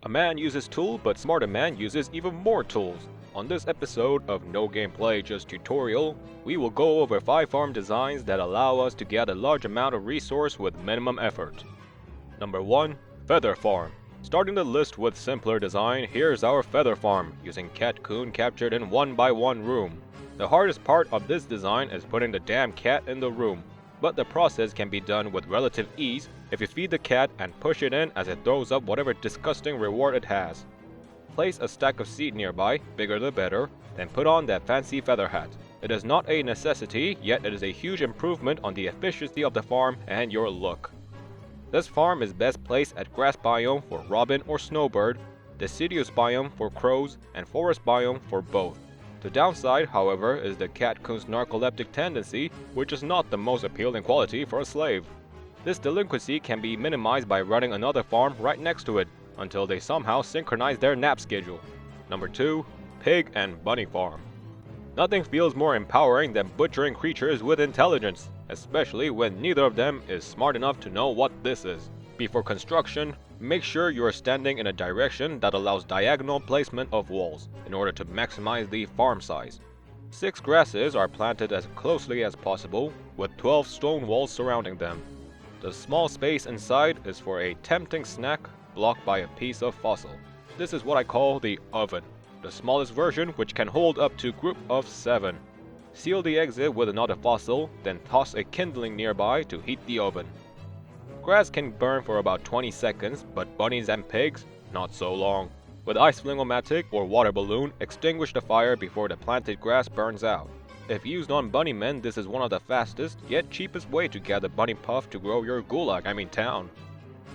A man uses tool, but smarter man uses even more tools. On this episode of No Gameplay Just Tutorial, we will go over 5 farm designs that allow us to get a large amount of resource with minimum effort. Number 1. Feather Farm. Starting the list with simpler design, here's our feather farm, using cat coon captured in 1x1 room. The hardest part of this design is putting the damn cat in the room, but the process can be done with relative ease if you feed the cat and push it in as it throws up whatever disgusting reward it has. Place a stack of seed nearby, bigger the better, then put on that fancy feather hat. It is not a necessity, yet it is a huge improvement on the efficiency of the farm and your look. This farm is best placed at grass biome for robin or snowbird, deciduous biome for crows, and forest biome for both. The downside, however, is the cat coon's narcoleptic tendency, which is not the most appealing quality for a slave. This delinquency can be minimized by running another farm right next to it, until they somehow synchronize their nap schedule. Number 2. Pig and Bunny Farm. Nothing feels more empowering than butchering creatures with intelligence, especially when neither of them is smart enough to know what this is. Before construction, make sure you are standing in a direction that allows diagonal placement of walls, in order to maximize the farm size. 6 grasses are planted as closely as possible, with 12 stone walls surrounding them. The small space inside is for a tempting snack blocked by a piece of fossil. This is what I call the oven, the smallest version which can hold up to a group of 7. Seal the exit with another fossil, then toss a kindling nearby to heat the oven. Grass can burn for about 20 seconds, but bunnies and pigs, not so long. With ice fling-o-matic or water balloon, extinguish the fire before the planted grass burns out. If used on bunny men, this is one of the fastest, yet cheapest way to get a bunny puff to grow your town.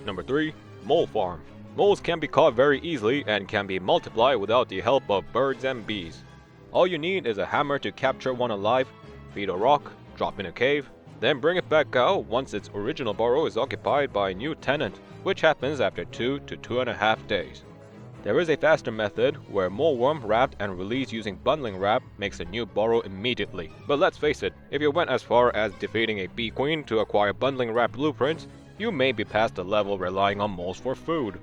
Number 3. Mole Farm. Moles can be caught very easily and can be multiplied without the help of birds and bees. All you need is a hammer to capture one alive, feed a rock, drop in a cave, then bring it back out once its original burrow is occupied by a new tenant, which happens after 2 to 2.5 days. There is a faster method where moleworm wrapped and released using bundling wrap makes a new burrow immediately. But let's face it, if you went as far as defeating a bee queen to acquire bundling wrap blueprints, you may be past the level relying on moles for food.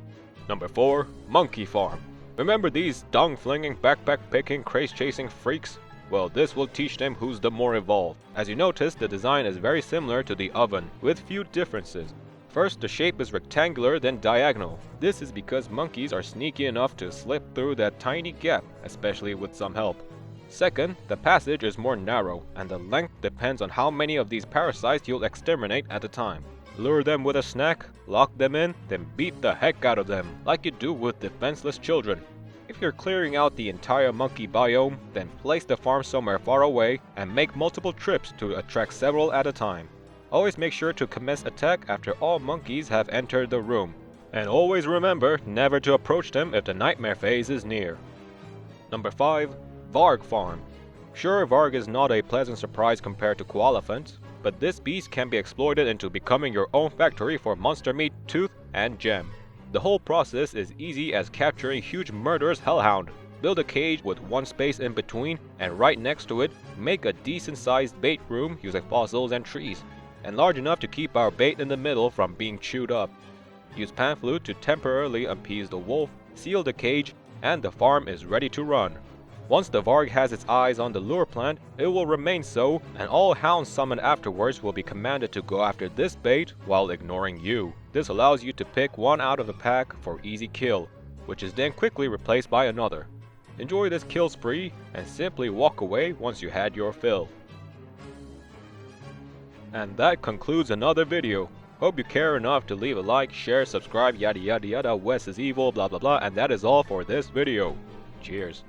Number 4. Monkey Farm. Remember these dung-flinging, backpack-picking, craze-chasing freaks? Well, this will teach them who's the more evolved. As you notice, the design is very similar to the oven, with few differences. First, the shape is rectangular then diagonal. This is because monkeys are sneaky enough to slip through that tiny gap, especially with some help. Second, the passage is more narrow, and the length depends on how many of these parasites you'll exterminate at a time. Lure them with a snack, lock them in, then beat the heck out of them, like you do with defenseless children. If you're clearing out the entire monkey biome, then place the farm somewhere far away and make multiple trips to attract several at a time. Always make sure to commence attack after all monkeys have entered the room. And always remember never to approach them if the nightmare phase is near. Number 5. Varg Farm. Sure, Varg is not a pleasant surprise compared to Koalefant, but this beast can be exploited into becoming your own factory for monster meat, tooth, and gem. The whole process is easy as capturing huge murderous hellhound. Build a cage with one space in between, and right next to it, make a decent sized bait room using fossils and trees, and large enough to keep our bait in the middle from being chewed up. Use pan flute to temporarily appease the wolf, seal the cage, and the farm is ready to run. Once the Varg has its eyes on the lure plant, it will remain so, and all hounds summoned afterwards will be commanded to go after this bait while ignoring you. This allows you to pick one out of the pack for easy kill, which is then quickly replaced by another. Enjoy this kill spree, and simply walk away once you had your fill. And that concludes another video. Hope you care enough to leave a like, share, subscribe, yada yada yada, Wes is evil, blah blah blah, and that is all for this video. Cheers.